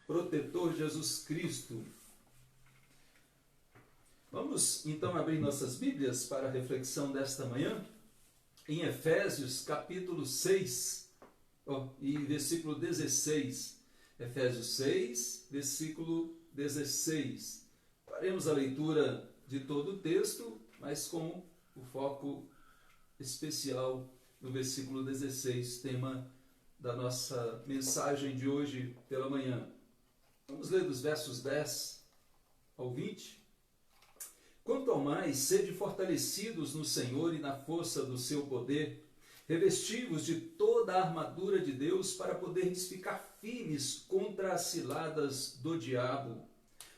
protetor Jesus Cristo. Vamos então abrir nossas Bíblias para a reflexão desta manhã, em Efésios capítulo 6, e versículo 16. Efésios 6, versículo 16. Faremos a leitura de todo o texto, mas com o foco especial no versículo 16, tema da nossa mensagem de hoje pela manhã. Vamos ler dos versos 10 ao 20. Quanto ao mais, sede fortalecidos no Senhor e na força do seu poder, revestivos de toda a armadura de Deus para poderes ficar firmes contra as ciladas do diabo.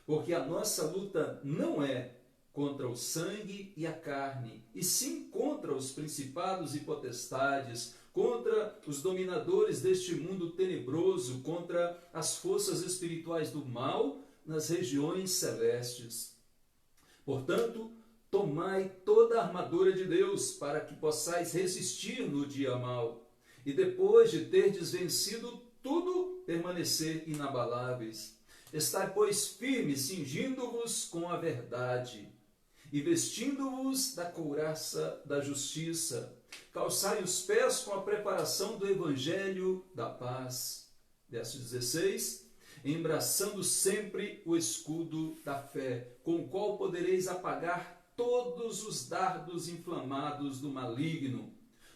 Porque a nossa luta não é contra o sangue e a carne, e sim contra os principados e potestades, contra os dominadores deste mundo tenebroso, contra as forças espirituais do mal nas regiões celestes. Portanto, tomai toda a armadura de Deus, para que possais resistir no dia mau, e depois de terdes vencido tudo, permanecer inabaláveis. Estai, pois, firmes, cingindo-vos com a verdade, e vestindo-vos da couraça da justiça. Calçai os pés com a preparação do evangelho da paz. Verso 16. Embraçando sempre o escudo da fé, com o qual podereis apagar todos os dardos inflamados do maligno.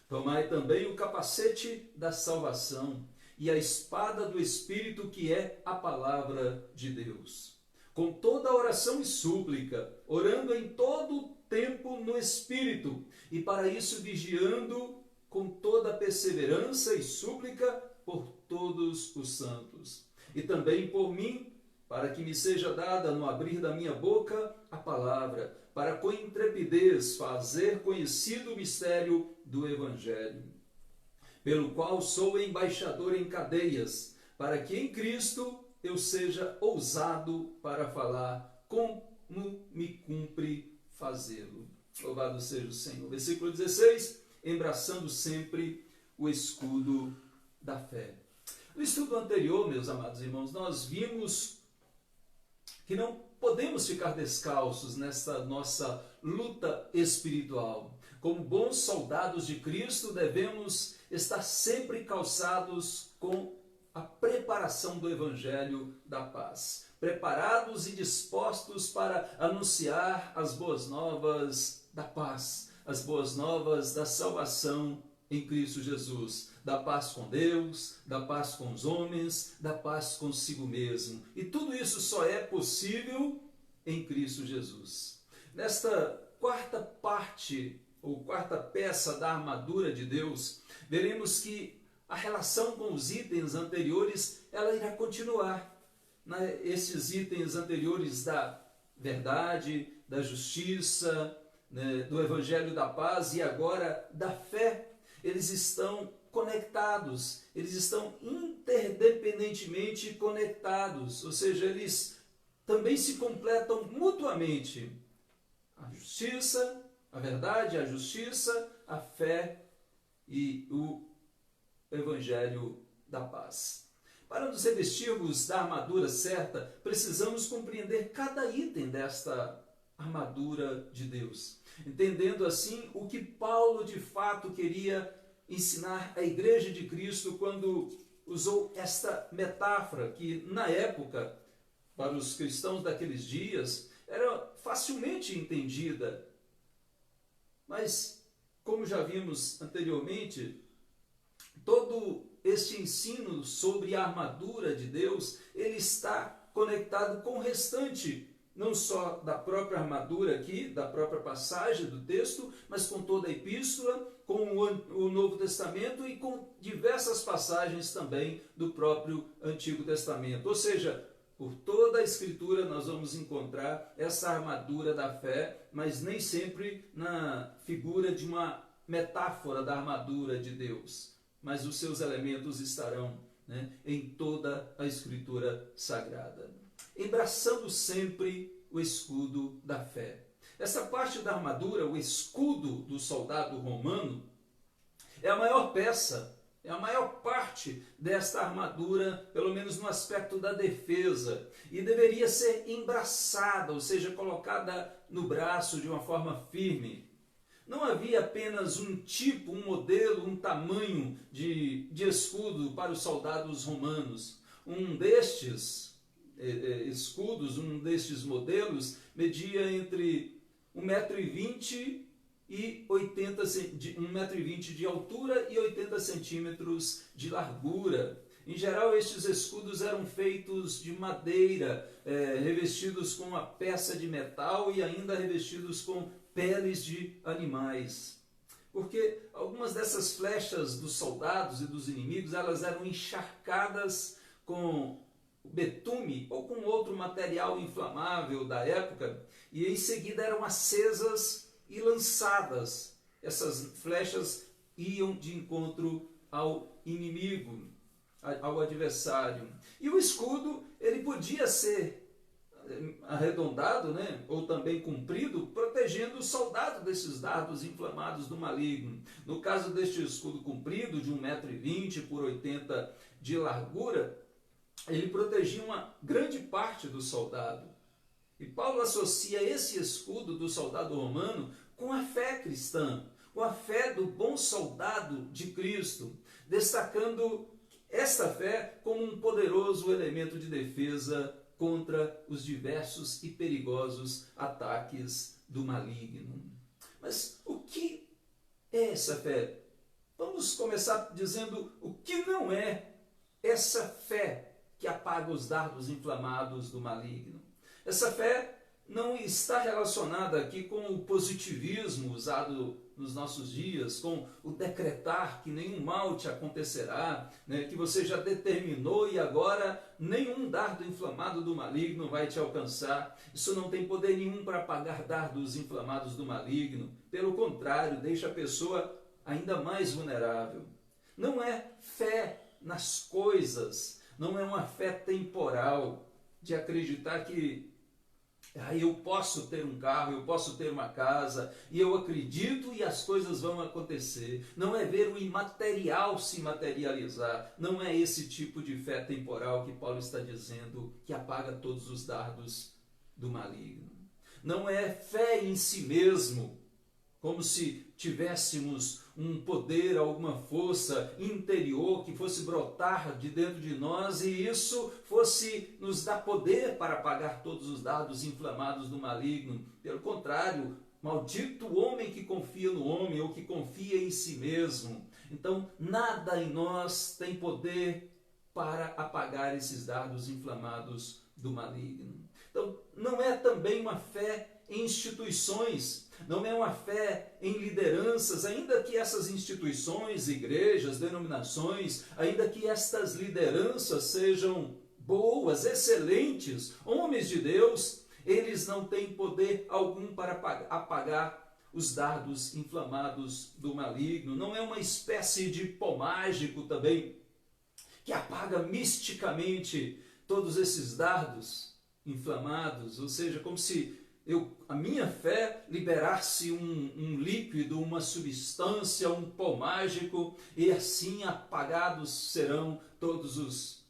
Tomai também o capacete da salvação e a espada do Espírito, que é a palavra de Deus. Com toda oração e súplica, orando em todo o tempo no Espírito, e para isso vigiando com toda perseverança e súplica por todos os santos. E também por mim, para que me seja dada no abrir da minha boca a palavra, para com intrepidez fazer conhecido o mistério do Evangelho, pelo qual sou embaixador em cadeias, para que em Cristo eu seja ousado para falar como me cumpre fazê-lo. Louvado seja o Senhor. Versículo 16, embraçando sempre o escudo da fé. No estudo anterior, meus amados irmãos, nós vimos que não podemos ficar descalços nesta nossa luta espiritual. Como bons soldados de Cristo, devemos estar sempre calçados com a preparação do Evangelho da paz, preparados e dispostos para anunciar as boas novas da paz, as boas novas da salvação em Cristo Jesus, da paz com Deus, da paz com os homens, da paz consigo mesmo. E tudo isso só é possível em Cristo Jesus. Nesta quarta parte, ou quarta peça da armadura de Deus, veremos que a relação com os itens anteriores, ela irá continuar. Esses itens anteriores da verdade, da justiça, do Evangelho da paz e agora da fé, eles estão conectados, eles estão interdependentemente conectados, ou seja, eles também se completam mutuamente. A justiça, a verdade, a justiça, a fé e o Evangelho da paz. Para nos revestirmos da armadura certa, precisamos compreender cada item desta armadura de Deus, entendendo assim o que Paulo de fato queria ensinar à Igreja de Cristo quando usou esta metáfora que na época, para os cristãos daqueles dias, era facilmente entendida. Mas, como já vimos anteriormente, todo este ensino sobre a armadura de Deus, ele está conectado com o restante, não só da própria armadura aqui, da própria passagem do texto, mas com toda a epístola, com o Novo Testamento e com diversas passagens também do próprio Antigo Testamento. Ou seja, por toda a Escritura nós vamos encontrar essa armadura da fé, mas nem sempre na figura de uma metáfora da armadura de Deus. Mas os seus elementos estarão, em toda a Escritura Sagrada. Embraçando sempre o escudo da fé. Essa parte da armadura, o escudo do soldado romano, é a maior peça É a maior parte desta armadura, pelo menos no aspecto da defesa, e deveria ser embraçada, ou seja, colocada no braço de uma forma firme. Não havia apenas um tipo, um modelo, um tamanho de escudo para os soldados romanos. Um destes escudos, um destes modelos, media entre 1,20 m e 1,20 m de altura e 80 centímetros de largura. Em geral, estes escudos eram feitos de madeira, revestidos com uma peça de metal e ainda revestidos com peles de animais. Porque algumas dessas flechas dos soldados e dos inimigos, elas eram encharcadas com betume ou com outro material inflamável da época, e em seguida eram acesas e lançadas. Essas flechas iam de encontro ao inimigo, ao adversário. E o escudo, ele podia ser arredondado, né, ou também comprido, protegendo o soldado desses dardos inflamados do maligno. No caso deste escudo comprido, de 1,20 m por 80 m de largura, ele protegia uma grande parte do soldado. E Paulo associa esse escudo do soldado romano com a fé cristã, com a fé do bom soldado de Cristo, destacando esta fé como um poderoso elemento de defesa contra os diversos e perigosos ataques do maligno. Mas o que é essa fé? Vamos começar dizendo o que não é essa fé que apaga os dardos inflamados do maligno. Essa fé não está relacionada aqui com o positivismo usado nos nossos dias, com o decretar que nenhum mal te acontecerá, né, que você já determinou e agora nenhum dardo inflamado do maligno vai te alcançar. Isso não tem poder nenhum para apagar dardos inflamados do maligno. Pelo contrário, deixa a pessoa ainda mais vulnerável. Não é fé nas coisas, não é uma fé temporal de acreditar que eu posso ter um carro, eu posso ter uma casa, e eu acredito e as coisas vão acontecer. Não é ver o imaterial se materializar. Não é esse tipo de fé temporal que Paulo está dizendo que apaga todos os dardos do maligno. Não é fé em si mesmo, como se tivéssemos um poder, alguma força interior que fosse brotar de dentro de nós e isso fosse nos dar poder para apagar todos os dardos inflamados do maligno. Pelo contrário, maldito o homem que confia no homem ou que confia em si mesmo. Então, nada em nós tem poder para apagar esses dardos inflamados do maligno. Então, não é também uma fé em instituições, não é uma fé em lideranças, ainda que essas instituições, igrejas, denominações, ainda que estas lideranças sejam boas, excelentes, homens de Deus, eles não têm poder algum para apagar os dardos inflamados do maligno. Não é uma espécie de pó mágico também, que apaga misticamente todos esses dardos inflamados, ou seja, como se a minha fé liberasse um líquido, uma substância, um pó mágico, e assim apagados serão todos os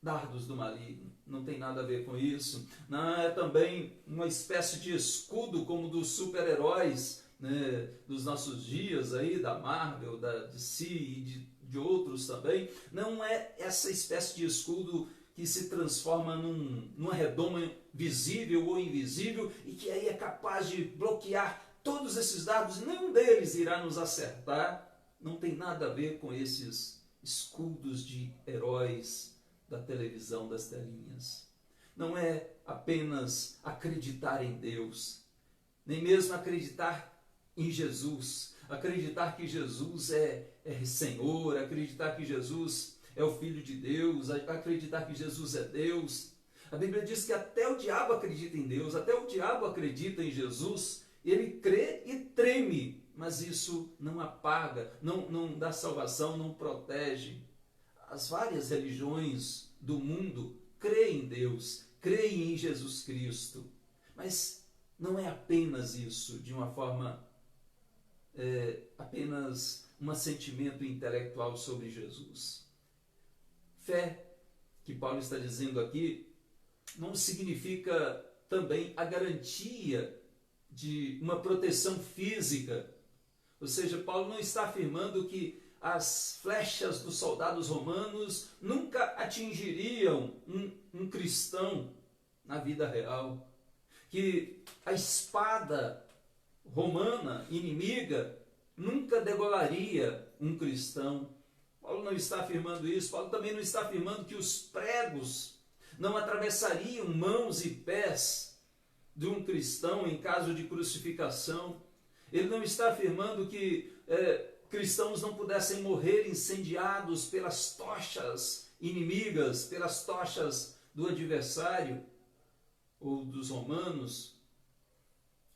dardos do maligno. Não tem nada a ver com isso. Não é também uma espécie de escudo como dos super-heróis, né, dos nossos dias aí, da Marvel, da DC e de outros também. Não é essa espécie de escudo que se transforma numa redoma visível ou invisível e que aí é capaz de bloquear todos esses dardos e nenhum deles irá nos acertar. Não tem nada a ver com esses escudos de heróis da televisão, das telinhas. Não é apenas acreditar em Deus, nem mesmo acreditar em Jesus, acreditar que Jesus é Senhor, acreditar que Jesus é o Filho de Deus, acreditar que Jesus é Deus. A Bíblia diz que até o diabo acredita em Deus, até o diabo acredita em Jesus, ele crê e treme, mas isso não apaga, não dá salvação, não protege. As várias religiões do mundo creem em Deus, creem em Jesus Cristo, mas não é apenas isso, de uma forma apenas um assentimento intelectual sobre Jesus. Fé, que Paulo está dizendo aqui, não significa também a garantia de uma proteção física. Ou seja, Paulo não está afirmando que as flechas dos soldados romanos nunca atingiriam um cristão na vida real. Que a espada romana inimiga nunca degolaria um cristão. Paulo não está afirmando isso. Paulo também não está afirmando que os pregos não atravessariam mãos e pés de um cristão em caso de crucificação. Ele não está afirmando que cristãos não pudessem morrer incendiados pelas tochas inimigas, pelas tochas do adversário ou dos romanos,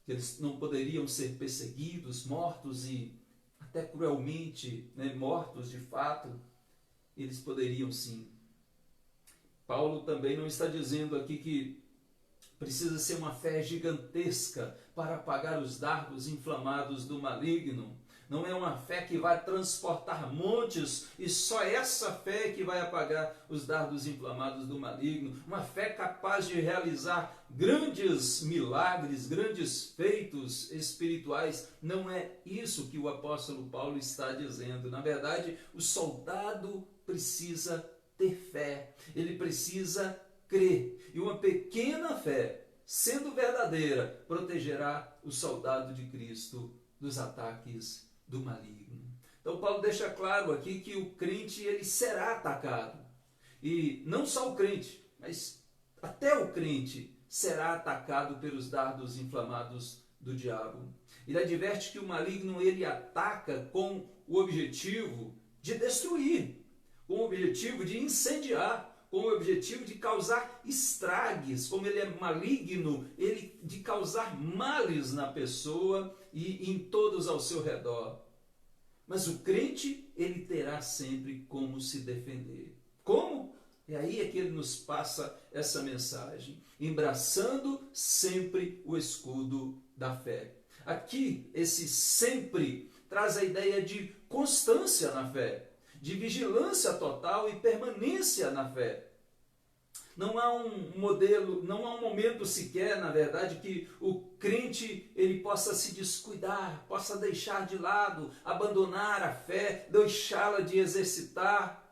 que eles não poderiam ser perseguidos, mortos e até cruelmente, mortos de fato. Eles poderiam sim. Paulo também não está dizendo aqui que precisa ser uma fé gigantesca para apagar os dardos inflamados do maligno. Não é uma fé que vai transportar montes e só essa fé que vai apagar os dardos inflamados do maligno. Uma fé capaz de realizar grandes milagres, grandes feitos espirituais. Não é isso que o apóstolo Paulo está dizendo. Na verdade, o soldado precisa ter fé. Ele precisa crer. E uma pequena fé, sendo verdadeira, protegerá o soldado de Cristo dos ataques do maligno. Então Paulo deixa claro aqui que o crente ele será atacado. E não só o crente, mas até o crente será atacado pelos dardos inflamados do diabo. Ele adverte que o maligno ele ataca com o objetivo de destruir, com o objetivo de incendiar, com o objetivo de causar estragues. Como ele é maligno, ele de causar males na pessoa e em todos ao seu redor. Mas o crente, ele terá sempre como se defender. Como? E aí é que ele nos passa essa mensagem, embraçando sempre o escudo da fé. Aqui, esse sempre traz a ideia de constância na fé, de vigilância total e permanência na fé. Não há um modelo, não há um momento sequer, na verdade, que o crente ele possa se descuidar, possa deixar de lado, abandonar a fé, deixá-la de exercitar,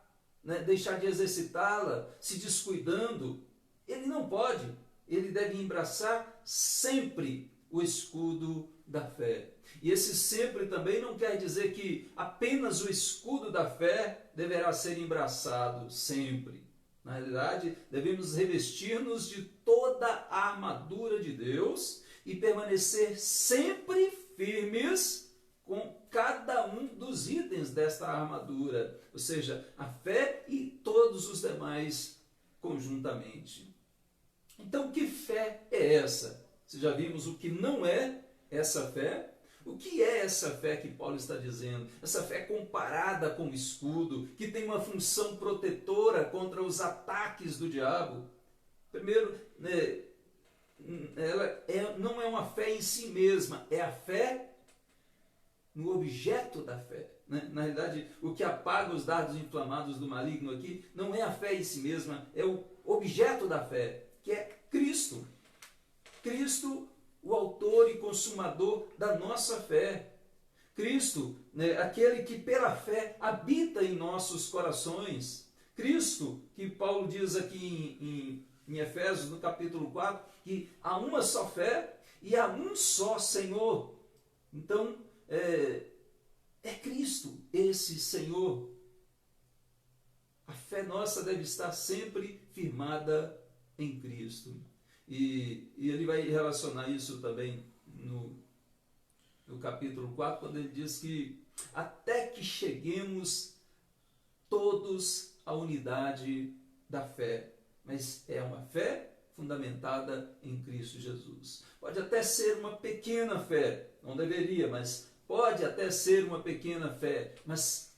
deixar de exercitá-la, se descuidando. Ele não pode, ele deve embraçar sempre o escudo da fé. E esse sempre também não quer dizer que apenas o escudo da fé deverá ser embraçado sempre. Na realidade, devemos revestir-nos de toda a armadura de Deus e permanecer sempre firmes com cada um dos itens desta armadura, ou seja, a fé e todos os demais conjuntamente. Então, que fé é essa? Se já vimos o que não é essa fé, o que é essa fé que Paulo está dizendo? Essa fé comparada com o escudo, que tem uma função protetora contra os ataques do diabo. Primeiro, ela não é uma fé em si mesma, é a fé no objeto da fé. Na realidade, o que apaga os dardos inflamados do maligno aqui não é a fé em si mesma, é o objeto da fé, que é Cristo. Cristo, o autor e consumador da nossa fé. Cristo, aquele que pela fé habita em nossos corações. Cristo, que Paulo diz aqui em Efésios, no capítulo 4, que há uma só fé e há um só Senhor. Então, é Cristo, esse Senhor. A fé nossa deve estar sempre firmada em Cristo. E ele vai relacionar isso também no capítulo 4, quando ele diz que até que cheguemos todos à unidade da fé. Mas é uma fé fundamentada em Cristo Jesus. Pode até ser uma pequena fé, não deveria, mas pode até ser uma pequena fé, mas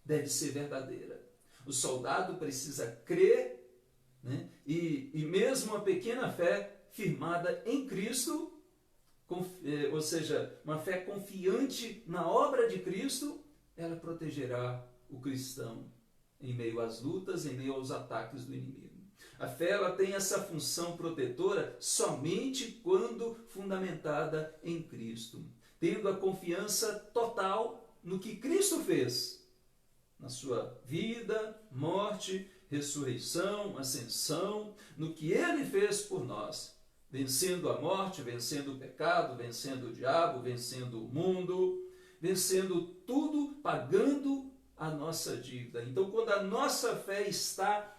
deve ser verdadeira. O soldado precisa crer, e mesmo uma pequena fé firmada em Cristo, ou seja, uma fé confiante na obra de Cristo, ela protegerá o cristão em meio às lutas, em meio aos ataques do inimigo. A fé ela tem essa função protetora somente quando fundamentada em Cristo, tendo a confiança total no que Cristo fez, na sua vida, morte, ressurreição, ascensão, no que Ele fez por nós, vencendo a morte, vencendo o pecado, vencendo o diabo, vencendo o mundo, vencendo tudo, pagando a nossa dívida. Então, quando a nossa fé está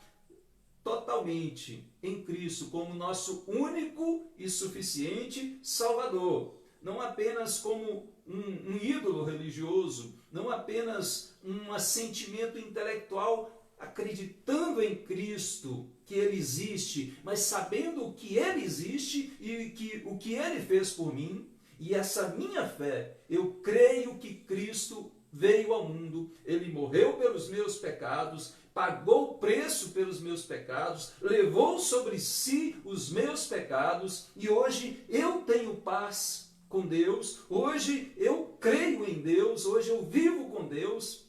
totalmente em Cristo como nosso único e suficiente Salvador, não apenas como um ídolo religioso, não apenas um assentimento intelectual acreditando em Cristo, que Ele existe, mas sabendo que Ele existe e que o que Ele fez por mim, e essa minha fé, eu creio que Cristo veio ao mundo, Ele morreu pelos meus pecados, pagou o preço pelos meus pecados, levou sobre si os meus pecados, e hoje eu tenho paz com Deus, hoje eu creio em Deus, hoje eu vivo com Deus,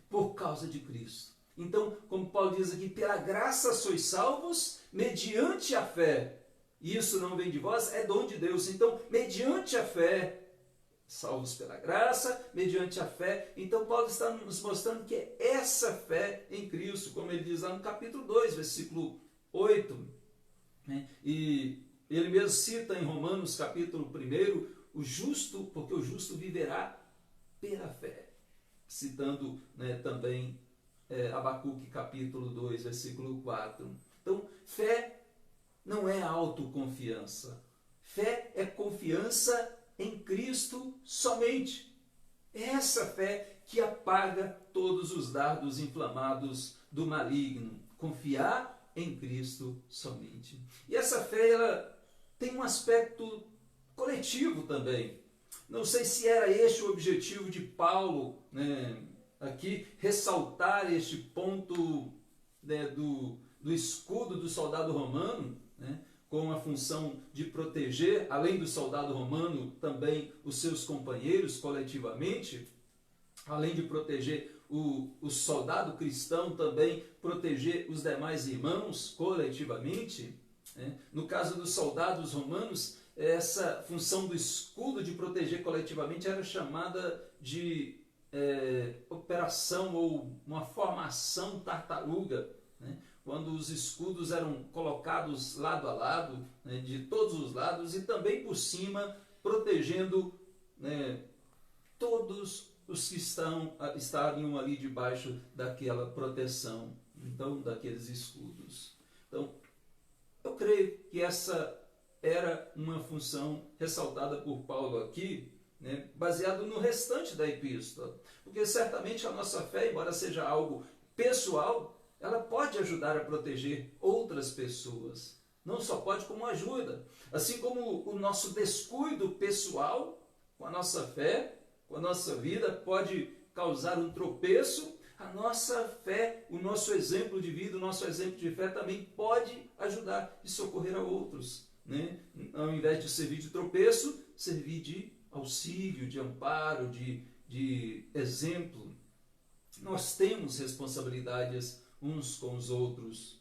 por causa de Cristo. Então, como Paulo diz aqui, pela graça sois salvos, mediante a fé. E isso não vem de vós, é dom de Deus. Então, mediante a fé, salvos pela graça, mediante a fé. Então, Paulo está nos mostrando que é essa fé em Cristo, como ele diz lá no capítulo 2, versículo 8. Né? E ele mesmo cita em Romanos, capítulo 1, o justo, porque o justo viverá pela fé. Citando, né, também Abacuque, capítulo 2, versículo 4. Então, fé não é autoconfiança. Fé é confiança em Cristo somente. É essa fé que apaga todos os dardos inflamados do maligno. Confiar em Cristo somente. E essa fé ela tem um aspecto coletivo também. Não sei se era este o objetivo de Paulo, né, aqui, ressaltar este ponto, né, do escudo do soldado romano, né, com a função de proteger, além do soldado romano, também os seus companheiros coletivamente, além de proteger o soldado cristão, também proteger os demais irmãos coletivamente. Né? No caso dos soldados romanos, essa função do escudo de proteger coletivamente era chamada de operação ou uma formação tartaruga, né? Quando os escudos eram colocados lado a lado, né, de todos os lados, e também por cima, protegendo, né, todos os que estariam ali debaixo daquela proteção, então, daqueles escudos. Então, eu creio que essa era uma função ressaltada por Paulo aqui, né, baseado no restante da epístola, porque certamente a nossa fé, embora seja algo pessoal, ela pode ajudar a proteger outras pessoas. Não só pode, como ajuda. Assim como o nosso descuido pessoal com a nossa fé, com a nossa vida, pode causar um tropeço, a nossa fé, o nosso exemplo de vida, o nosso exemplo de fé também pode ajudar e socorrer a outros. Né? Ao invés de servir de tropeço, servir de auxílio, de amparo, de exemplo. Nós temos responsabilidades uns com os outros.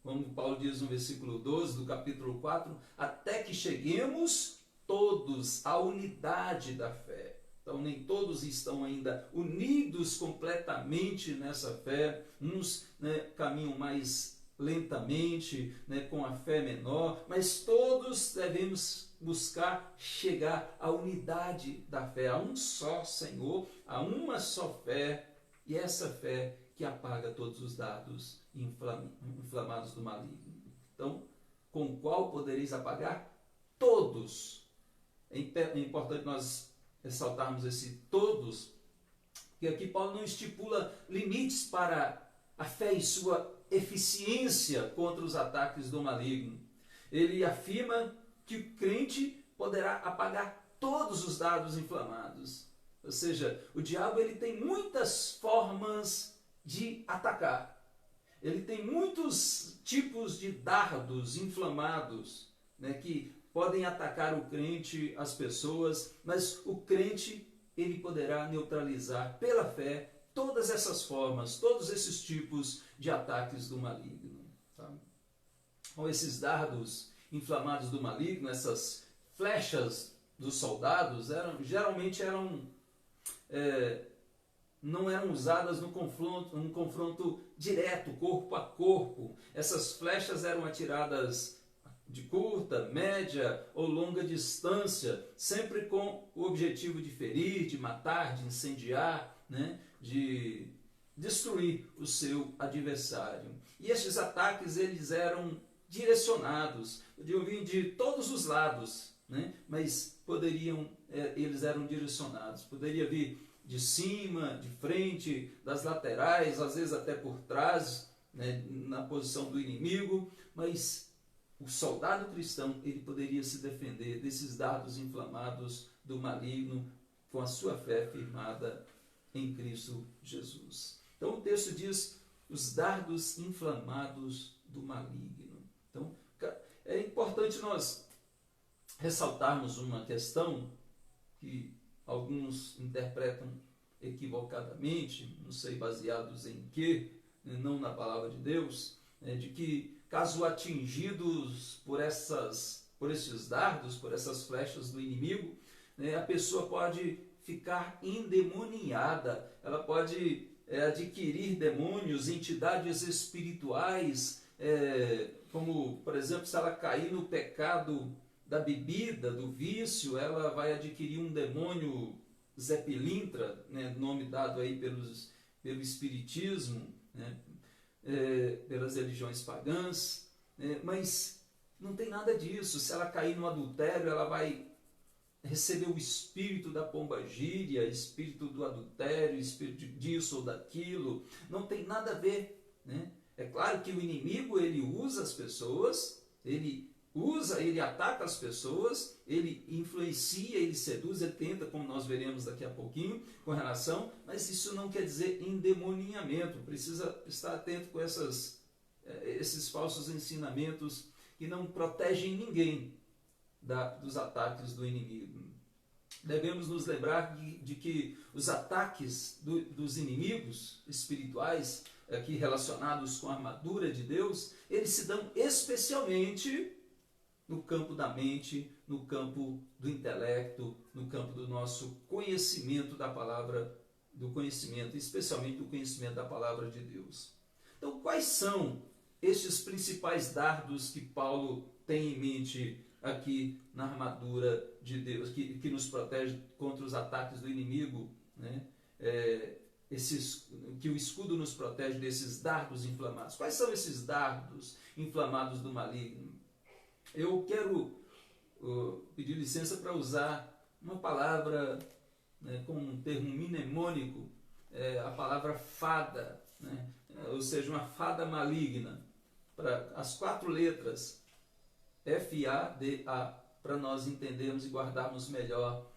Como Paulo diz no versículo 12 do capítulo 4, até que cheguemos todos à unidade da fé. Então nem todos estão ainda unidos completamente nessa fé. Uns, né, caminham mais lentamente, né, com a fé menor, mas todos devemos buscar chegar à unidade da fé, a um só Senhor, a uma só fé, e essa fé que apaga todos os dardos inflamados do maligno. Então, com qual podereis apagar? Todos. É importante nós ressaltarmos esse todos, porque aqui Paulo não estipula limites para a fé e sua eficiência contra os ataques do maligno. Ele afirma que o crente poderá apagar todos os dardos inflamados. Ou seja, o diabo ele tem muitas formas de atacar. Ele tem muitos tipos de dardos inflamados, né, que podem atacar o crente, as pessoas, mas o crente ele poderá neutralizar pela fé todas essas formas, todos esses tipos de ataques do maligno. Tá? Então, esses dardos inflamados do maligno, essas flechas dos soldados, geralmente não eram usadas num confronto direto, corpo a corpo. Essas flechas eram atiradas de curta, média ou longa distância, sempre com o objetivo de ferir, de matar, de incendiar, né? De destruir o seu adversário. E estes ataques, eles eram direcionados, podiam vir de todos os lados, né? Mas eles eram direcionados. Poderia vir de cima, de frente, das laterais, às vezes até por trás, né? Na posição do inimigo, mas o soldado cristão, ele poderia se defender desses dardos inflamados do maligno com a sua fé firmada em Cristo Jesus. Então o texto diz os dardos inflamados do maligno. Então é importante nós ressaltarmos uma questão que alguns interpretam equivocadamente, não sei baseados em quê, não na palavra de Deus, de que caso atingidos por esses dardos, por essas flechas do inimigo, a pessoa pode ficar endemoniada, ela pode adquirir demônios, entidades espirituais, como, por exemplo, se ela cair no pecado da bebida, do vício, ela vai adquirir um demônio Zé Pilintra, né, nome dado aí pelo espiritismo, né, pelas religiões pagãs, mas não tem nada disso. Se ela cair no adultério, ela vai receber o espírito da pombagira, espírito do adultério, espírito disso ou daquilo. Não tem nada a ver, né? É claro que o inimigo, ele usa as pessoas, ele ataca as pessoas, ele influencia, ele seduz, ele tenta, como nós veremos daqui a pouquinho, com relação, mas isso não quer dizer endemoniamento. Precisa estar atento com esses falsos ensinamentos que não protegem ninguém dos ataques do inimigo. Devemos nos lembrar de que os ataques dos inimigos espirituais, aqui relacionados com a armadura de Deus, eles se dão especialmente no campo da mente, no campo do intelecto, no campo do nosso conhecimento da palavra, do conhecimento, especialmente do conhecimento da palavra de Deus. Então, quais são estes principais dardos que Paulo tem em mente aqui na armadura de Deus, que nos protege contra os ataques do inimigo, né? Que o escudo nos protege desses dardos inflamados. Quais são esses dardos inflamados do maligno? Eu quero pedir licença para usar uma palavra, né, com um termo mnemônico, a palavra fada, né? Ou seja, uma fada maligna, para as 4 letras F-A-D-A, para nós entendermos e guardarmos melhor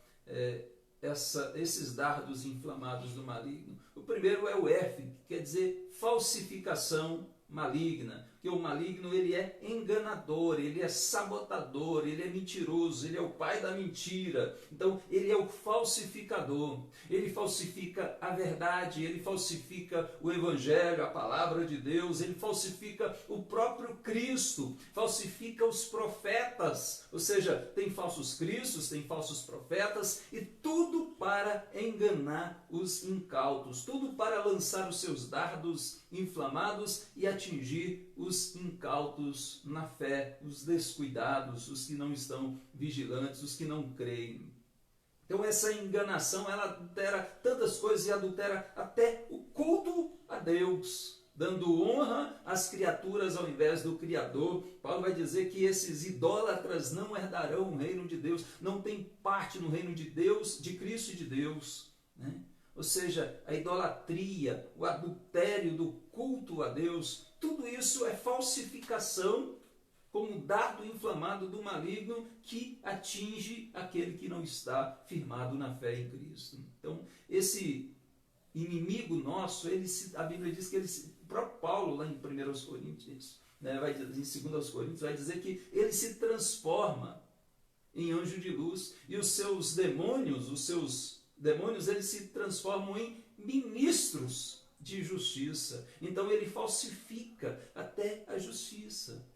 esses dardos inflamados do maligno. O primeiro é o F, que quer dizer falsificação maligna, que o maligno, ele é enganador, ele é sabotador, ele é mentiroso, ele é o pai da mentira. Então ele é o falsificador, ele falsifica a verdade, ele falsifica o evangelho, a palavra de Deus, ele falsifica o próprio Cristo, falsifica os profetas, ou seja, tem falsos cristos, tem falsos profetas, e tudo para enganar os incautos, tudo para lançar os seus dardos inflamados e atingir os incautos na fé, os descuidados, os que não estão vigilantes, os que não creem. Então essa enganação, ela adultera tantas coisas e adultera até o culto a Deus, dando honra às criaturas ao invés do Criador. Paulo vai dizer que esses idólatras não herdarão o reino de Deus, não tem parte no reino de Deus, de Cristo e de Deus, né? Ou seja, a idolatria, o adultério do culto a Deus, tudo isso é falsificação, como um dardo inflamado do maligno que atinge aquele que não está firmado na fé em Cristo. Então, esse inimigo nosso, a Bíblia diz que o próprio Paulo, lá em 1 Coríntios, né, em 2 Coríntios, vai dizer que ele se transforma em anjo de luz, e os seus demônios, os seus demônios eles se transformam em ministros de justiça. Então ele falsifica até a justiça.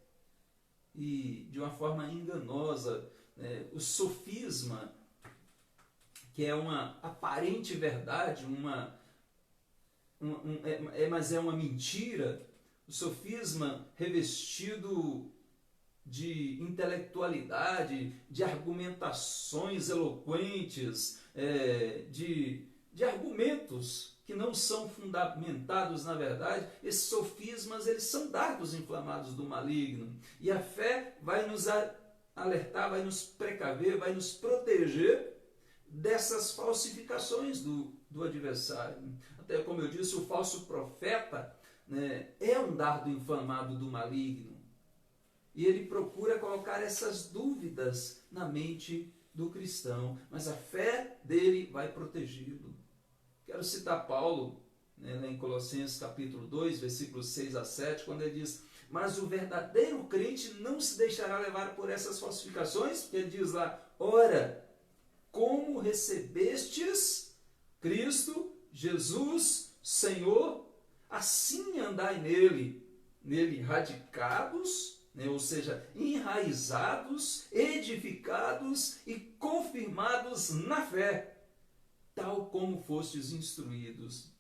E de uma forma enganosa, o sofisma, que é uma aparente verdade, mas é uma mentira, o sofisma revestido de intelectualidade, de argumentações eloquentes, de argumentos que não são fundamentados na verdade, esses sofismas eles são dardos inflamados do maligno. E a fé vai nos alertar, vai nos precaver, vai nos proteger dessas falsificações do adversário. Até como eu disse, o falso profeta, né, é um dardo inflamado do maligno. E ele procura colocar essas dúvidas na mente do cristão, mas a fé dele vai protegê-lo. Quero citar Paulo, né, em Colossenses capítulo 2, versículos 6 a 7, quando ele diz: mas o verdadeiro crente não se deixará levar por essas falsificações, porque ele diz lá: ora, como recebestes Cristo, Jesus, Senhor, assim andai nele radicados, né, ou seja, enraizados, edificados e confirmados na fé, tal como fostes instruídos.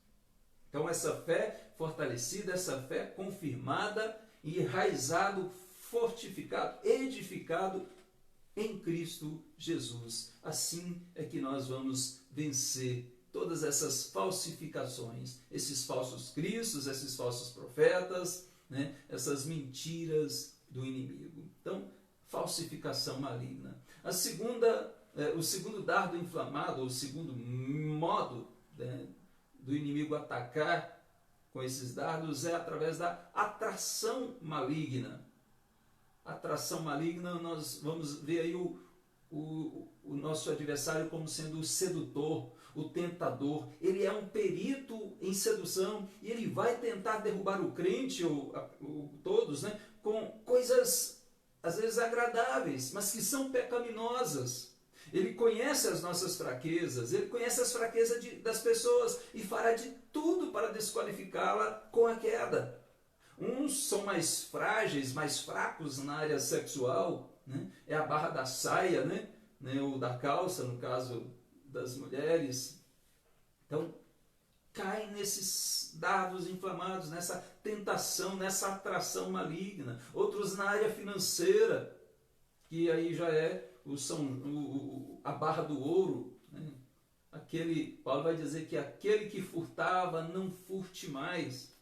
Então essa fé fortalecida, essa fé confirmada, enraizado, fortificado, edificado em Cristo Jesus. Assim é que nós vamos vencer todas essas falsificações, esses falsos cristos, esses falsos profetas, né, essas mentiras do inimigo. Então, falsificação maligna. O segundo dardo inflamado, o segundo modo, né, do inimigo atacar com esses dardos é através da atração maligna. Atração maligna, nós vamos ver aí o nosso adversário como sendo o sedutor, o tentador. Ele é um perito em sedução e ele vai tentar derrubar o crente, ou todos, né, com coisas às vezes agradáveis, mas que são pecaminosas. Ele conhece as nossas fraquezas, ele conhece as fraquezas das pessoas e fará de tudo para desqualificá-la com a queda. Uns são mais frágeis, mais fracos na área sexual, né? É a barra da saia, né? Ou da calça, no caso das mulheres. Então, caem nesses dardos inflamados, nessa tentação, nessa atração maligna. Outros na área financeira, que aí já é a barra do ouro, né? Paulo vai dizer que aquele que furtava não furte mais,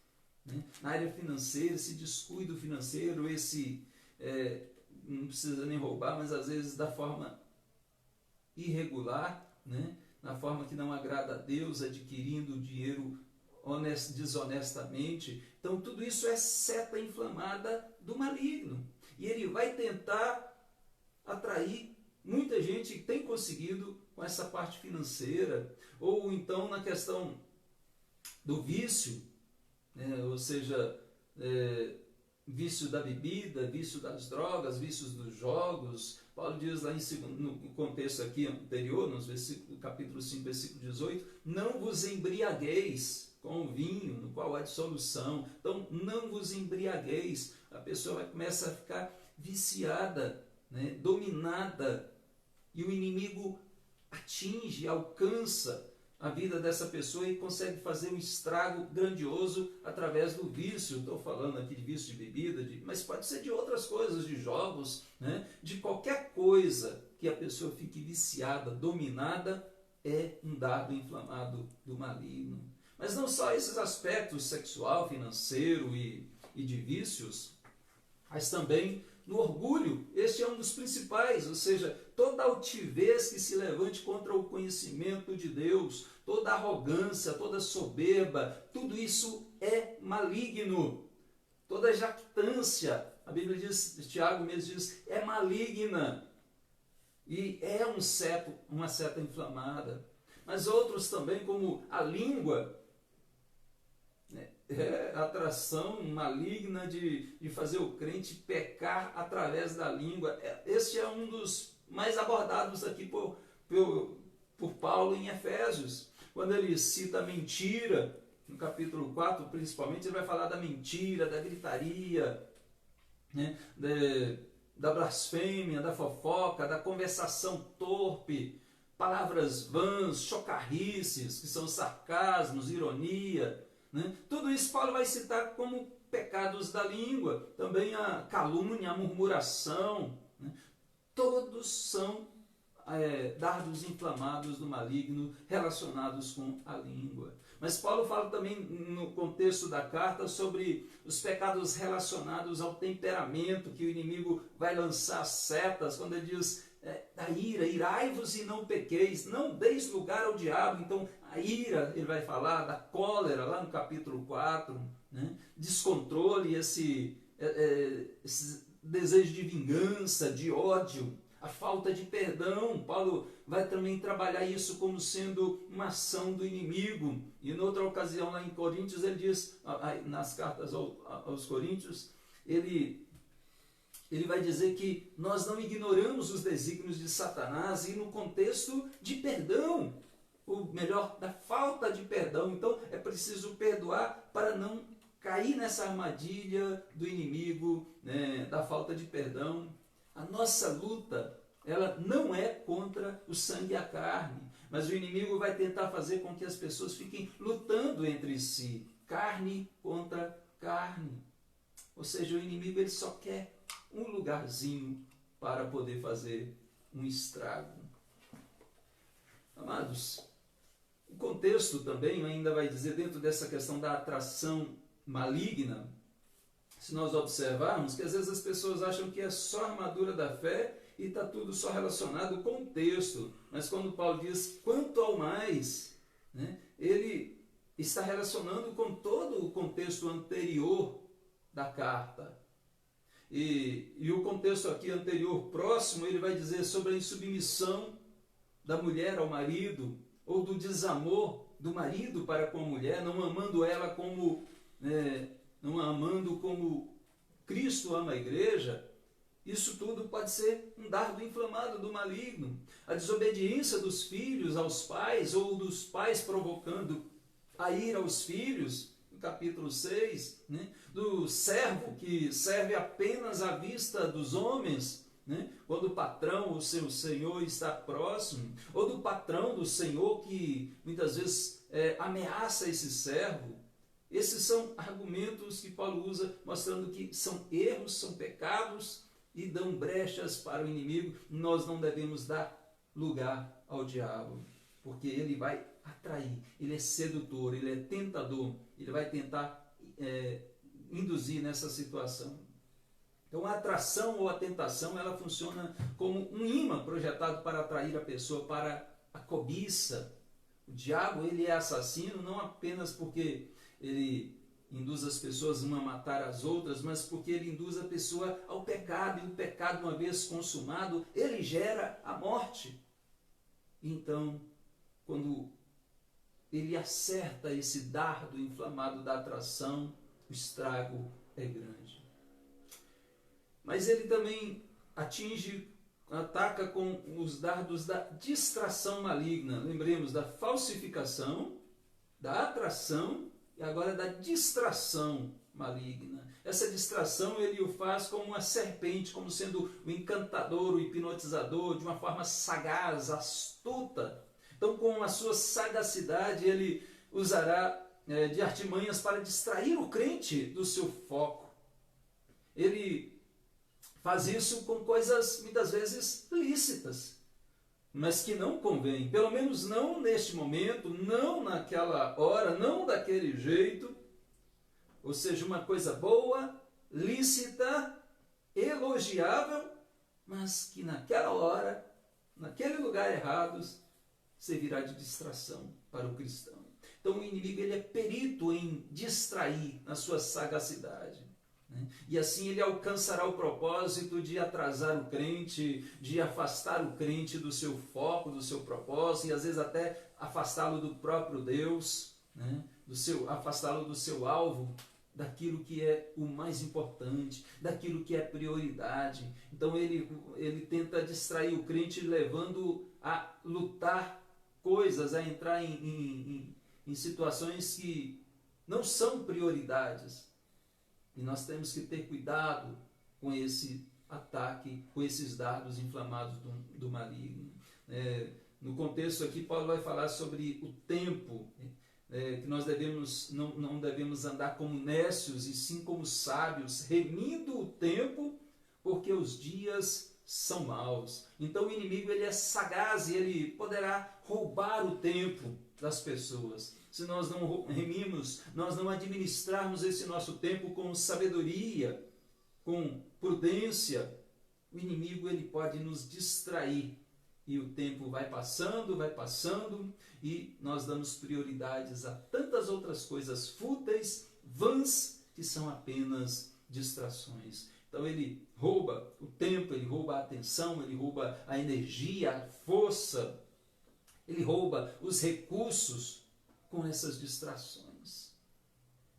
né? Na área financeira, esse descuido financeiro, não precisa nem roubar, mas às vezes da forma irregular, né? Na forma que não agrada a Deus, adquirindo dinheiro desonestamente. Então tudo isso é seta inflamada do maligno. E ele vai tentar atrair muita gente que tem conseguido com essa parte financeira, ou então na questão do vício, né? Ou seja, vício da bebida, vício das drogas, vícios dos jogos. Paulo diz lá no contexto aqui anterior, no capítulo 5, versículo 18, não vos embriagueis com o vinho, no qual há dissolução. Então, não vos embriagueis. A pessoa começa a ficar viciada, né, dominada, e o inimigo atinge, alcança a vida dessa pessoa e consegue fazer um estrago grandioso através do vício. Estou falando aqui de vício de bebida, mas pode ser de outras coisas, de jogos, né, de qualquer coisa que a pessoa fique viciada, dominada, é um dardo inflamado do maligno. Mas não só esses aspectos sexual, financeiro e de vícios, mas também no orgulho. Este é um dos principais, ou seja, toda altivez que se levante contra o conhecimento de Deus, toda arrogância, toda soberba, tudo isso é maligno. Toda jactância, a Bíblia diz, Tiago mesmo diz, é maligna. E é uma seta inflamada. Mas outros também, como a língua, é a atração maligna de fazer o crente pecar através da língua. Este é um dos mais abordados aqui por Paulo em Efésios. Quando ele cita a mentira, no capítulo 4 principalmente, ele vai falar da mentira, da gritaria, né, da blasfêmia, da fofoca, da conversação torpe, palavras vãs, chocarrices, que são sarcasmos, ironia, né? Tudo isso Paulo vai citar como pecados da língua, também a calúnia, a murmuração, né? Todos são dardos inflamados do maligno relacionados com a língua. Mas Paulo fala também no contexto da carta sobre os pecados relacionados ao temperamento, que o inimigo vai lançar setas, quando ele diz da ira, irai-vos e não pequeis, não deis lugar ao diabo. Então a ira, ele vai falar da cólera, lá no capítulo 4, né? Descontrole, esse desejo de vingança, de ódio, a falta de perdão. Paulo vai também trabalhar isso como sendo uma ação do inimigo. E em outra ocasião, lá em Coríntios, ele diz, nas cartas aos Coríntios, ele vai dizer que nós não ignoramos os desígnios de Satanás, e no contexto de perdão, ou melhor, da falta de perdão. Então é preciso perdoar para não cair nessa armadilha do inimigo, né, da falta de perdão. A nossa luta, ela não é contra o sangue e a carne, mas o inimigo vai tentar fazer com que as pessoas fiquem lutando entre si, carne contra carne. Ou seja, o inimigo ele só quer um lugarzinho para poder fazer um estrago. Amados, o contexto também ainda vai dizer, dentro dessa questão da atração maligna, se nós observarmos que às vezes as pessoas acham que é só a armadura da fé e está tudo só relacionado com o texto. Mas quando Paulo diz quanto ao mais, né, ele está relacionando com todo o contexto anterior da carta. E o contexto aqui anterior, próximo, ele vai dizer sobre a insubmissão da mulher ao marido, ou do desamor do marido para com a mulher, não amando ela como... não amando como Cristo ama a igreja. Isso tudo pode ser um dardo inflamado do maligno. A desobediência dos filhos aos pais, ou dos pais provocando a ira aos filhos, no capítulo 6, né? Do servo que serve apenas à vista dos homens, né? Quando o patrão, o seu senhor, está próximo, ou do patrão do senhor que muitas vezes ameaça esse servo. Esses são argumentos que Paulo usa, mostrando que são erros, são pecados e dão brechas para o inimigo. Nós não devemos dar lugar ao diabo, porque ele vai atrair, ele é sedutor, ele é tentador, ele vai tentar induzir nessa situação. Então a atração ou a tentação, ela funciona como um imã projetado para atrair a pessoa para a cobiça. O diabo, ele é assassino não apenas porque ele induz as pessoas uma a matar as outras, mas porque ele induz a pessoa ao pecado, e o pecado, uma vez consumado, ele gera a morte. Então, quando ele acerta esse dardo inflamado da atração, o estrago é grande. Mas ele também ataca com os dardos da distração maligna. Lembremos da falsificação, da atração e agora da distração maligna. Essa distração ele o faz como uma serpente, como sendo o encantador, o hipnotizador, de uma forma sagaz, astuta. Então, com a sua sagacidade, ele usará de artimanhas para distrair o crente do seu foco. Ele faz isso com coisas muitas vezes lícitas, mas que não convém, pelo menos não neste momento, não naquela hora, não daquele jeito. Ou seja, uma coisa boa, lícita, elogiável, mas que naquela hora, naquele lugar errado, servirá de distração para o cristão. Então o inimigo ele é perito em distrair na sua sagacidade. E assim ele alcançará o propósito de atrasar o crente, de afastar o crente do seu foco, do seu propósito, e às vezes até afastá-lo do próprio Deus, né? Afastá-lo do seu alvo, daquilo que é o mais importante, daquilo que é prioridade. Então ele tenta distrair o crente, levando a lutar coisas, a entrar em situações que não são prioridades. E nós temos que ter cuidado com esse ataque, com esses dardos inflamados do maligno. No contexto aqui, Paulo vai falar sobre o tempo, que nós não devemos andar como necios, e sim como sábios, remindo o tempo, porque os dias são maus. Então o inimigo ele é sagaz e ele poderá roubar o tempo das pessoas. Se nós não remimos, nós não administrarmos esse nosso tempo com sabedoria, com prudência, o inimigo ele pode nos distrair. E o tempo vai passando, e nós damos prioridades a tantas outras coisas fúteis, vãs, que são apenas distrações. Então ele rouba o tempo, ele rouba a atenção, ele rouba a energia, a força, ele rouba os recursos com essas distrações.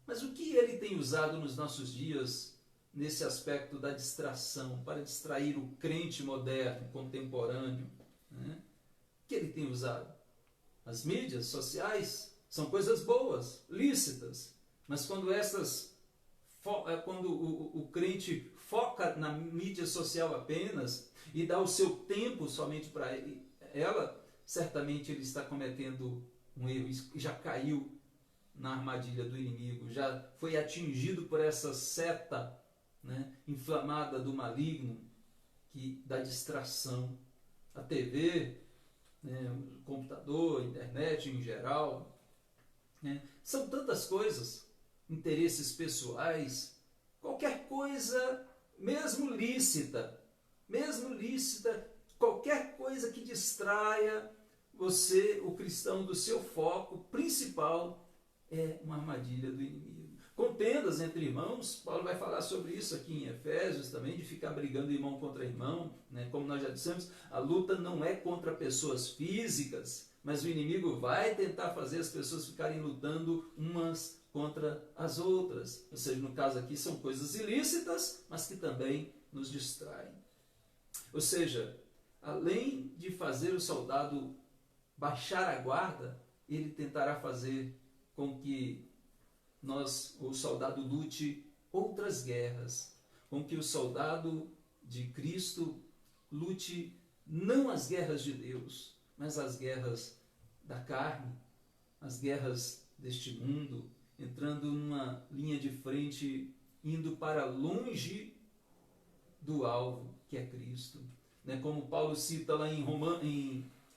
Mas o que ele tem usado nos nossos dias nesse aspecto da distração, para distrair o crente moderno, contemporâneo? O que ele tem usado? As mídias sociais são coisas boas, lícitas, mas quando o crente foca na mídia social apenas e dá o seu tempo somente para ela, certamente ele está cometendo um erro e já caiu na armadilha do inimigo, já foi atingido por essa seta, inflamada do maligno, da distração. A TV, o computador, a internet em geral, são tantas coisas, interesses pessoais, qualquer coisa, mesmo lícita, qualquer coisa que distraia você, o cristão, do seu foco principal, é uma armadilha do inimigo. Contendas entre irmãos, Paulo vai falar sobre isso aqui em Efésios também, de ficar brigando irmão contra irmão, como nós já dissemos, a luta não é contra pessoas físicas, mas o inimigo vai tentar fazer as pessoas ficarem lutando umas contra as outras. Ou seja, no caso aqui são coisas ilícitas, mas que também nos distraem. Ou seja, além de fazer o soldado baixar a guarda, ele tentará fazer com que o soldado lute outras guerras, com que o soldado de Cristo lute não as guerras de Deus, mas as guerras da carne, as guerras deste mundo, entrando numa linha de frente, indo para longe do alvo, que é Cristo. Como Paulo cita lá em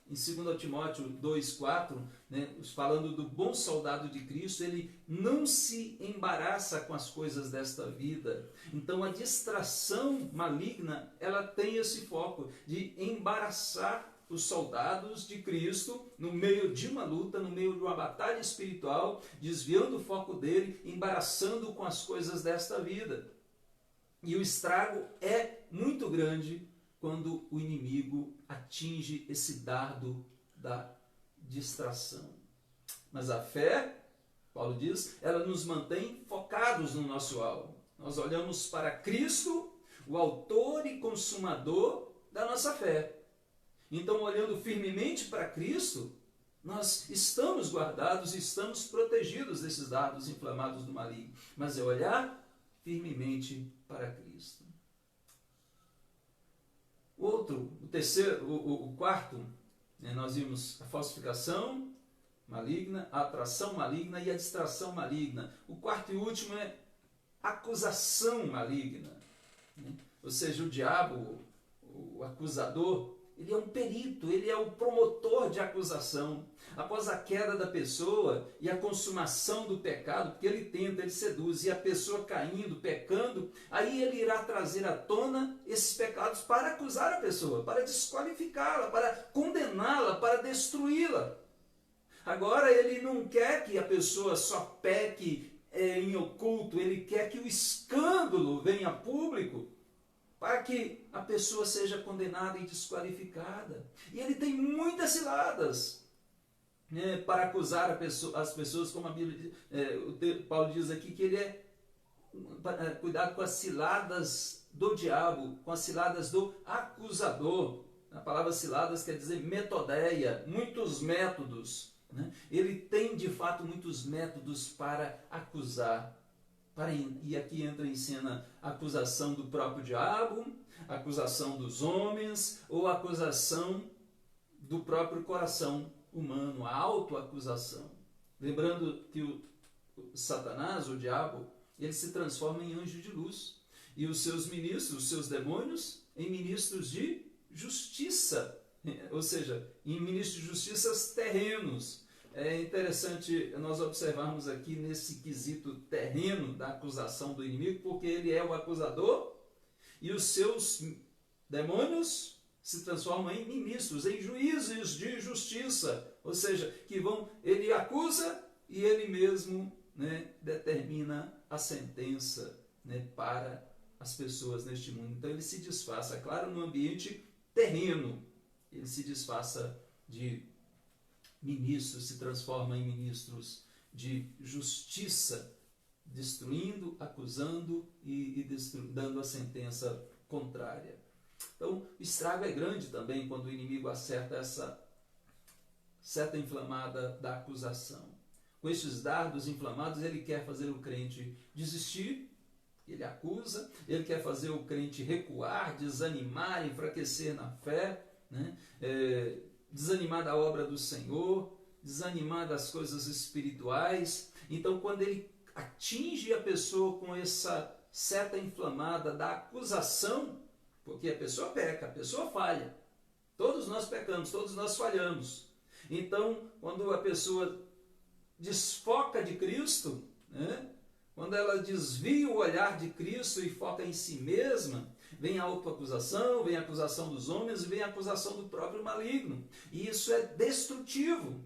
2 Timóteo 2,4, falando do bom soldado de Cristo, ele não se embaraça com as coisas desta vida. Então a distração maligna, ela tem esse foco de embaraçar os soldados de Cristo no meio de uma luta, no meio de uma batalha espiritual, desviando o foco dele, embaraçando com as coisas desta vida. E o estrago é muito grande quando o inimigo atinge esse dardo da distração. Mas a fé, Paulo diz, ela nos mantém focados no nosso alvo. Nós olhamos para Cristo, o autor e consumador da nossa fé. Então, olhando firmemente para Cristo, nós estamos guardados e estamos protegidos desses dardos inflamados do maligno. Mas é olhar firmemente para Cristo. O quarto, nós vimos a falsificação maligna, a atração maligna e a distração maligna. O quarto e último é acusação maligna. Ou seja, o diabo, o acusador, ele é um perito, ele é o promotor de acusação. Após a queda da pessoa e a consumação do pecado, porque ele tenta, ele seduz, e a pessoa caindo, pecando, aí ele irá trazer à tona esses pecados para acusar a pessoa, para desqualificá-la, para condená-la, para destruí-la. Agora ele não quer que a pessoa só peque em oculto, ele quer que o escândalo venha a público, para que a pessoa seja condenada e desqualificada. E ele tem muitas ciladas para acusar as pessoas, como a Bíblia, Paulo diz aqui que ele cuidado com as ciladas do diabo, com as ciladas do acusador. A palavra ciladas quer dizer metodeia, muitos métodos. Né? Ele tem de fato muitos métodos para acusar. E aqui entra em cena a acusação do próprio diabo, a acusação dos homens ou a acusação do próprio coração humano, a autoacusação. Lembrando que o Satanás, o diabo, ele se transforma em anjo de luz. E os seus ministros, os seus demônios, em ministros de justiça. Ou seja, em ministros de justiça terrenos. É interessante nós observarmos aqui nesse quesito terreno da acusação do inimigo, porque ele é o acusador e os seus demônios se transformam em ministros, em juízes de justiça. Ou seja, ele acusa e ele mesmo, né, determina a sentença, né, para as pessoas neste mundo. Então ele se disfarça, claro, no ambiente terreno. Ele se disfarça de ministros, se transforma em ministros de justiça, destruindo, acusando e dando a sentença contrária. Então, o estrago é grande também quando o inimigo acerta essa seta inflamada da acusação. Com esses dardos inflamados, ele quer fazer o crente desistir, ele acusa, ele quer fazer o crente recuar, desanimar, enfraquecer na fé, né? Desanimar da obra do Senhor, desanimar das coisas espirituais. Então, quando ele atinge a pessoa com essa seta inflamada da acusação, porque a pessoa peca, a pessoa falha, todos nós pecamos, todos nós falhamos. Então, quando a pessoa desfoca de Cristo, né? Quando ela desvia o olhar de Cristo e foca em si mesma, vem a autoacusação, vem a acusação dos homens e vem a acusação do próprio maligno. E isso é destrutivo.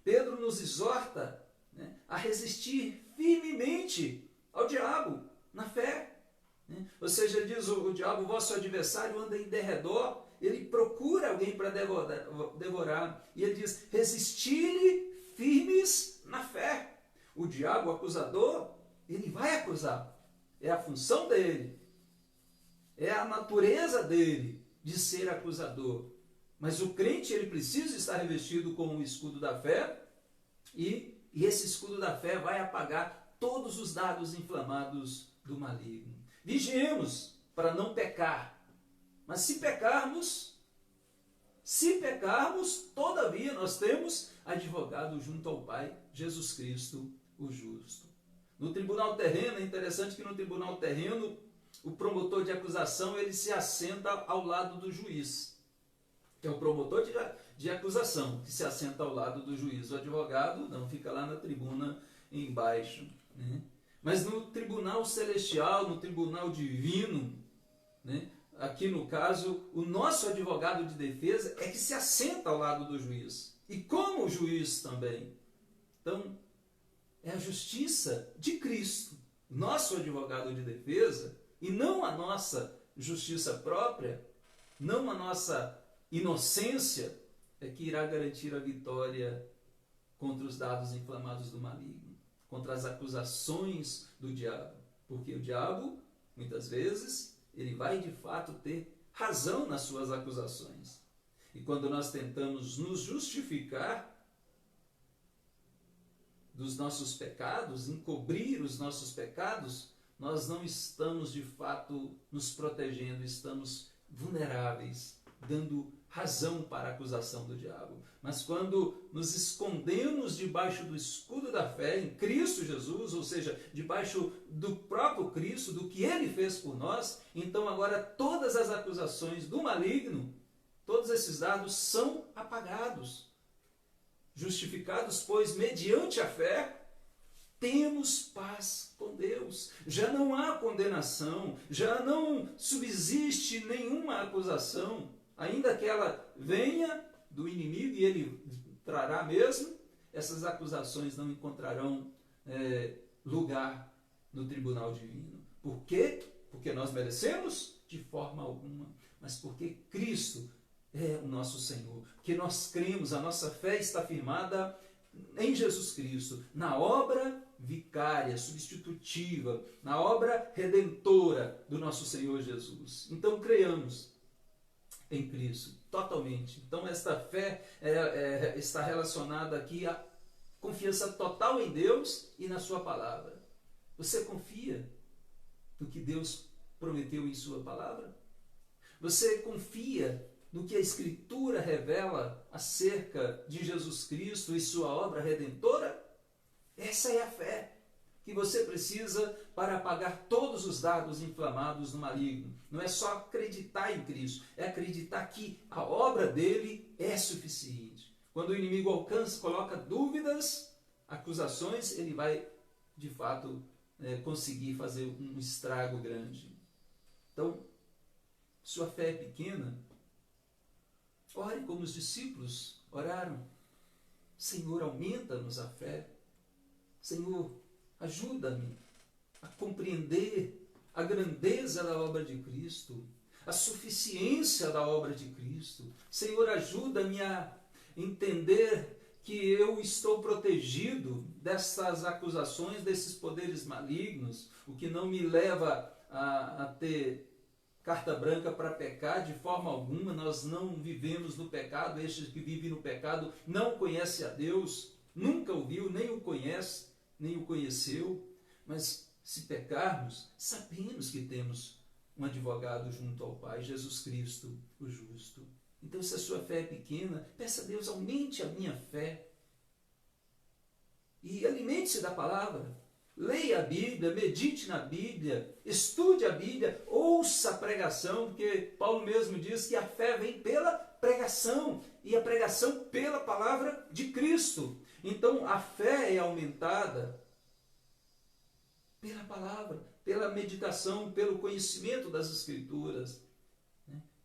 Pedro nos exorta, né, a resistir firmemente ao diabo, na fé. Né? Ou seja, ele diz, o diabo, vosso adversário, anda em derredor, ele procura alguém para devorar. E ele diz, resistir firmes na fé. O diabo, o acusador, ele vai acusar. É a função dele. É a natureza dele de ser acusador. Mas o crente, ele precisa estar revestido com o escudo da fé e esse escudo da fé vai apagar todos os dardos inflamados do maligno. Vigiemos para não pecar. Mas se pecarmos, todavia nós temos advogado junto ao Pai, Jesus Cristo, o justo. No tribunal terreno, é interessante que no tribunal terreno, o promotor de acusação, ele se assenta ao lado do juiz, que é o promotor de acusação, que se assenta ao lado do juiz. O advogado não, fica lá na tribuna embaixo. Né? Mas no tribunal celestial, no tribunal divino, né? Aqui no caso, o nosso advogado de defesa é que se assenta ao lado do juiz. E como o juiz também. Então, é a justiça de Cristo, nosso advogado de defesa, e não a nossa justiça própria, não a nossa inocência, é que irá garantir a vitória contra os dardos inflamados do maligno, contra as acusações do diabo. Porque o diabo, muitas vezes, ele vai de fato ter razão nas suas acusações. E quando nós tentamos nos justificar dos nossos pecados, encobrir os nossos pecados, nós não estamos de fato nos protegendo, estamos vulneráveis, dando razão para a acusação do diabo. Mas quando nos escondemos debaixo do escudo da fé em Cristo Jesus, ou seja, debaixo do próprio Cristo, do que Ele fez por nós, então agora todas as acusações do maligno, todos esses dardos são apagados. Justificados, pois, mediante a fé, temos paz com Deus. Já não há condenação, já não subsiste nenhuma acusação, ainda que ela venha do inimigo e ele trará mesmo, essas acusações não encontrarão lugar no tribunal divino. Por quê? Porque nós merecemos? De forma alguma. Mas porque Cristo é o nosso Senhor. Porque nós cremos, a nossa fé está firmada em Jesus Cristo, na obra vicária, substitutiva, na obra redentora do nosso Senhor Jesus. Então creiamos em Cristo, totalmente. Então esta fé está relacionada aqui à confiança total em Deus e na sua palavra. Você confia no que Deus prometeu em sua palavra? Você confia no que a Escritura revela acerca de Jesus Cristo e sua obra redentora? Essa é a fé que você precisa para apagar todos os dardos inflamados do maligno. Não é só acreditar em Cristo, é acreditar que a obra dele é suficiente. Quando o inimigo coloca dúvidas, acusações, ele vai, de fato, conseguir fazer um estrago grande. Então, sua fé é pequena, ore como os discípulos oraram. Senhor, aumenta-nos a fé. Senhor, ajuda-me a compreender a grandeza da obra de Cristo, a suficiência da obra de Cristo. Senhor, ajuda-me a entender que eu estou protegido dessas acusações, desses poderes malignos, o que não me leva a ter carta branca para pecar de forma alguma. Nós não vivemos no pecado. Este que vive no pecado não conhece a Deus, nunca o viu, nem o conhece, nem o conheceu. Mas se pecarmos, sabemos que temos um advogado junto ao Pai, Jesus Cristo, o justo. Então, se a sua fé é pequena, peça a Deus, aumente a minha fé. E alimente-se da palavra. Leia a Bíblia, medite na Bíblia, estude a Bíblia, ouça a pregação, porque Paulo mesmo diz que a fé vem pela pregação, e a pregação pela palavra de Cristo. Então, a fé é aumentada pela palavra, pela meditação, pelo conhecimento das Escrituras.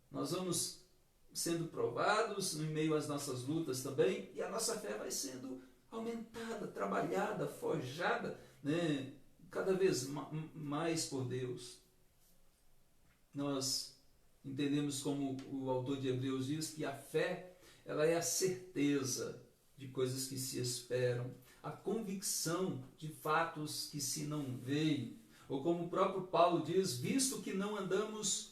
Nós vamos sendo provados em meio às nossas lutas também, e a nossa fé vai sendo aumentada, trabalhada, forjada, cada vez mais por Deus. Nós entendemos, como o autor de Hebreus diz, que a fé, ela é a certeza de coisas que se esperam, a convicção de fatos que se não veem, ou como o próprio Paulo diz, visto que andamos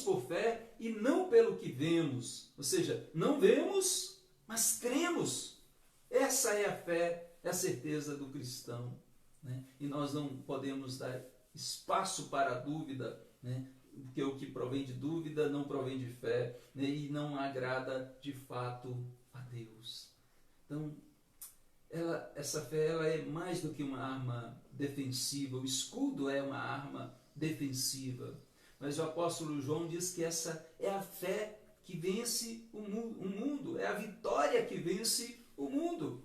por fé e não pelo que vemos. Ou seja, não vemos, mas cremos. Essa é a fé, é a certeza do cristão. E nós não podemos dar espaço para a dúvida, porque o que provém de dúvida não provém de fé, e não agrada de fato a Deus. Então, essa fé ela é mais do que uma arma defensiva. O escudo é uma arma defensiva. Mas o apóstolo João diz que essa é a fé que vence o mundo, é a vitória que vence o mundo.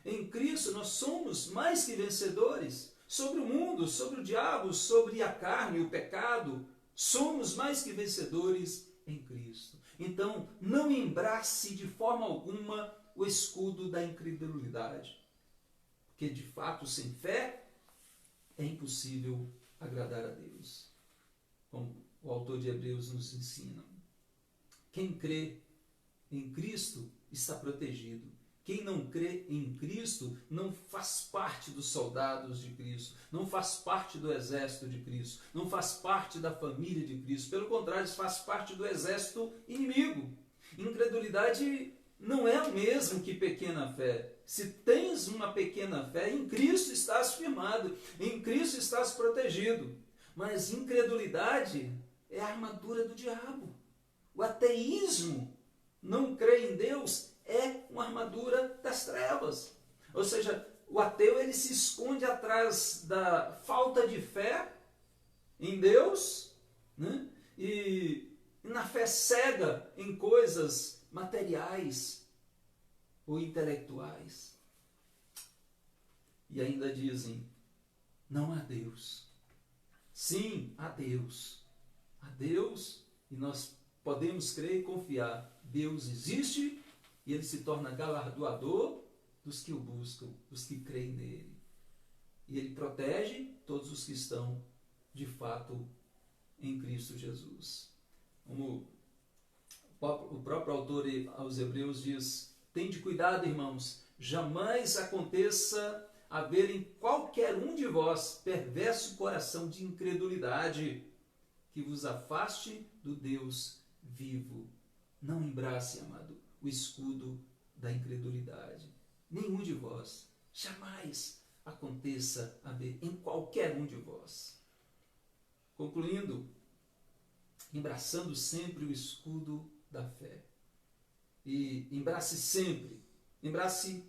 Em Cristo nós somos mais que vencedores sobre o mundo, sobre o diabo, sobre a carne, o pecado. Somos mais que vencedores em Cristo. Então, não embrace de forma alguma o escudo da incredulidade, porque de fato sem fé é impossível agradar a Deus, como o autor de Hebreus nos ensina. Quem crê em Cristo está protegido. Quem não crê em Cristo não faz parte dos soldados de Cristo, não faz parte do exército de Cristo, não faz parte da família de Cristo. Pelo contrário, faz parte do exército inimigo. Incredulidade não é o mesmo que pequena fé. Se tens uma pequena fé, em Cristo estás firmado, em Cristo estás protegido. Mas incredulidade é a armadura do diabo. O ateísmo, não crer em Deus, é uma armadura das trevas. Ou seja, o ateu ele se esconde atrás da falta de fé em Deus, e na fé cega em coisas materiais ou intelectuais. E ainda dizem, não há Deus. Sim, há Deus. Há Deus, e nós podemos crer e confiar. Deus existe e ele se torna galardoador dos que o buscam, dos que creem nele. E ele protege todos os que estão, de fato, em Cristo Jesus. Como o próprio autor aos Hebreus diz, tende cuidado, irmãos, jamais aconteça haver em qualquer um de vós perverso coração de incredulidade, que vos afaste do Deus vivo. Não embrace, amado, o escudo da incredulidade. Nenhum de vós, jamais aconteça haver em qualquer um de vós. Concluindo, embraçando sempre o escudo da fé. E embrace sempre, embrace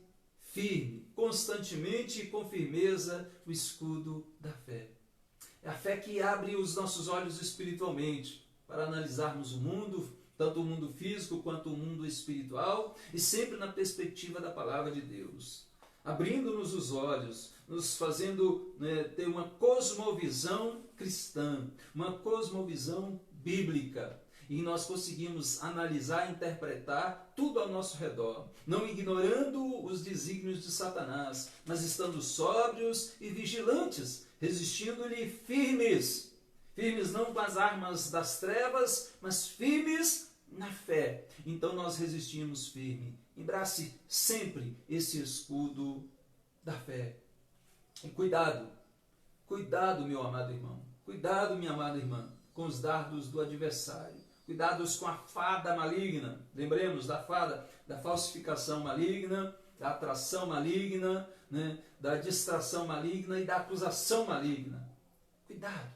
firme, constantemente e com firmeza o escudo da fé. É a fé que abre os nossos olhos espiritualmente para analisarmos o mundo, tanto o mundo físico quanto o mundo espiritual, e sempre na perspectiva da palavra de Deus. Abrindo-nos os olhos, nos fazendo ter uma cosmovisão cristã, uma cosmovisão bíblica. E nós conseguimos analisar e interpretar tudo ao nosso redor, não ignorando os desígnios de Satanás, mas estando sóbrios e vigilantes, resistindo-lhe firmes. Firmes não com as armas das trevas, mas firmes na fé. Então nós resistimos firme. Embrace sempre esse escudo da fé. E cuidado, cuidado, meu amado irmão, cuidado, minha amada irmã, com os dardos do adversário. Cuidados com a fada maligna. Lembremos da fada, da falsificação maligna, da atração maligna, da distração maligna e da acusação maligna. Cuidado,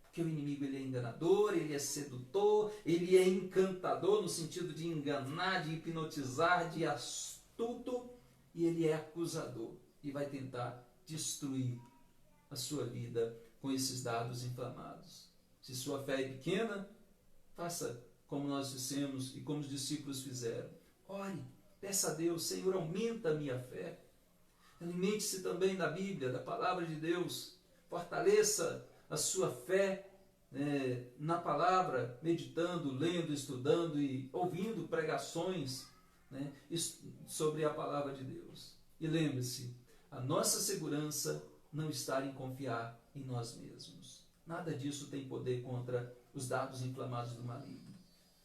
porque o inimigo ele é enganador, ele é sedutor, ele é encantador no sentido de enganar, de hipnotizar, de astuto, e ele é acusador e vai tentar destruir a sua vida com esses dardos inflamados. Se sua fé é pequena, faça como nós dissemos e como os discípulos fizeram. Ore, peça a Deus, Senhor, aumenta a minha fé. Alimente-se também da Bíblia, da Palavra de Deus. Fortaleça a sua fé na Palavra, meditando, lendo, estudando e ouvindo pregações sobre a Palavra de Deus. E lembre-se, a nossa segurança não está em confiar em nós mesmos. Nada disso tem poder contra os dardos inflamados do maligno.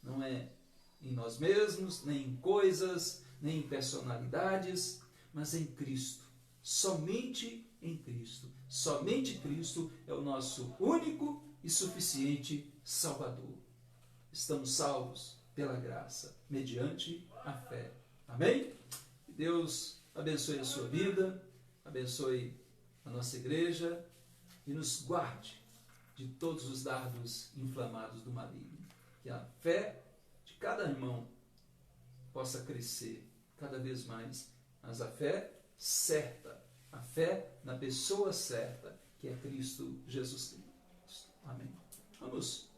Não é em nós mesmos, nem em coisas, nem em personalidades, mas em Cristo. Somente em Cristo. Somente Cristo é o nosso único e suficiente Salvador. Estamos salvos pela graça, mediante a fé. Amém? Que Deus abençoe a sua vida, abençoe a nossa igreja e nos guarde de todos os dardos inflamados do maligno. Que a fé de cada irmão possa crescer cada vez mais, mas a fé certa, a fé na pessoa certa, que é Cristo Jesus Cristo. Amém. Vamos